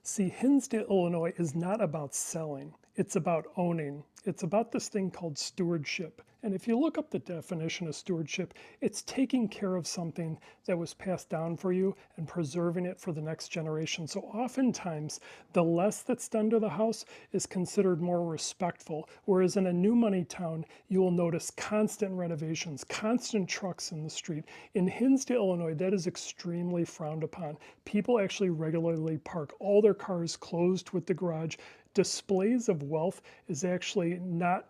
See, Hinsdale, Illinois is not about selling, it's about owning. It's about this thing called stewardship. And if you look up the definition of stewardship, it's taking care of something that was passed down for you and preserving it for the next generation. So oftentimes, the less that's done to the house is considered more respectful. Whereas in a new money town, you will notice constant renovations, constant trucks in the street. In Hinsdale, Illinois, that is extremely frowned upon. People actually regularly park all their cars closed with the garage. Displays of wealth is actually not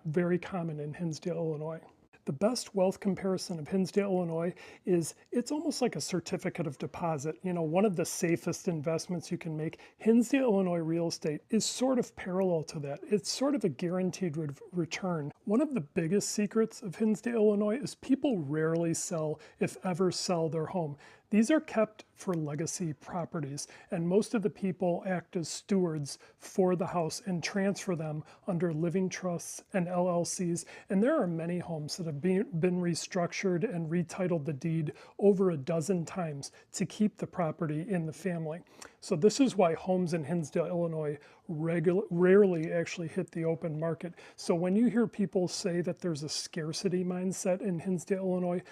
very common in Hinsdale, Illinois. The best wealth comparison of Hinsdale, Illinois is it's almost like a certificate of deposit. You know, one of the safest investments you can make. Hinsdale, Illinois real estate is sort of parallel to that. It's sort of a guaranteed return. One of the biggest secrets of Hinsdale, Illinois is people rarely sell, if ever sell, their home. These are kept for legacy properties, and most of the people act as stewards for the house and transfer them under living trusts and LLCs. And there are many homes that have been restructured and retitled the deed over a dozen times to keep the property in the family. So this is why homes in Hinsdale, Illinois rarely actually hit the open market. So when you hear people say that there's a scarcity mindset in Hinsdale, Illinois,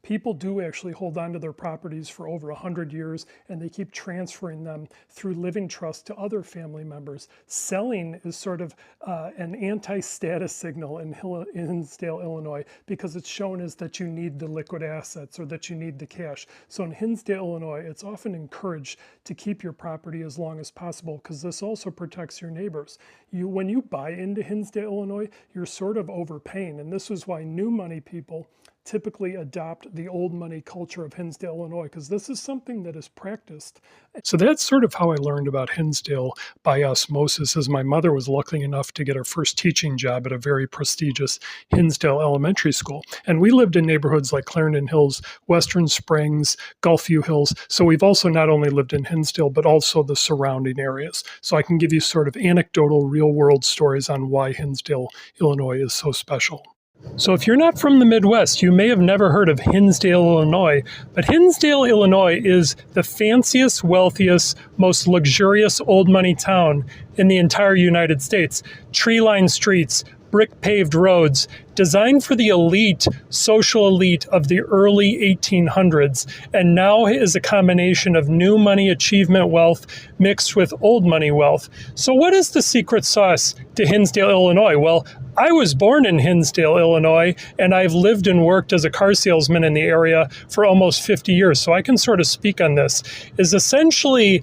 people do actually hold on to their properties for over 100 years, and they keep transferring them through living trust to other family members. Selling is sort of an anti-status signal in Hinsdale, Illinois, because it's shown as that you need the liquid assets or that you need the cash. So in Hinsdale, Illinois, it's often encouraged to keep your property as long as possible, because this also protects your neighbors. When you buy into Hinsdale, Illinois, you're sort of overpaying, and this is why new money people typically adopt the old money culture of Hinsdale, Illinois, because this is something that is practiced. So that's sort of how I learned about Hinsdale by osmosis, as my mother was lucky enough to get her first teaching job at a very prestigious Hinsdale elementary school. And we lived in neighborhoods like Clarendon Hills, Western Springs, Gulfview Hills. So we've also not only lived in Hinsdale, but also the surrounding areas. So I can give you sort of anecdotal, real world stories on why Hinsdale, Illinois is so special. So if you're not from the Midwest, you may have never heard of Hinsdale, Illinois, but Hinsdale, Illinois is the fanciest, wealthiest, most luxurious old money town in the entire United States. Tree-lined streets, brick-paved roads, designed for the elite, social elite of the early 1800s, and now is a combination of new money achievement wealth mixed with old money wealth. So what is the secret sauce to Hinsdale, Illinois? Well, I was born in Hinsdale, Illinois, and I've lived and worked as a car salesman in the area for almost 50 years, so I can sort of speak on this. Is essentially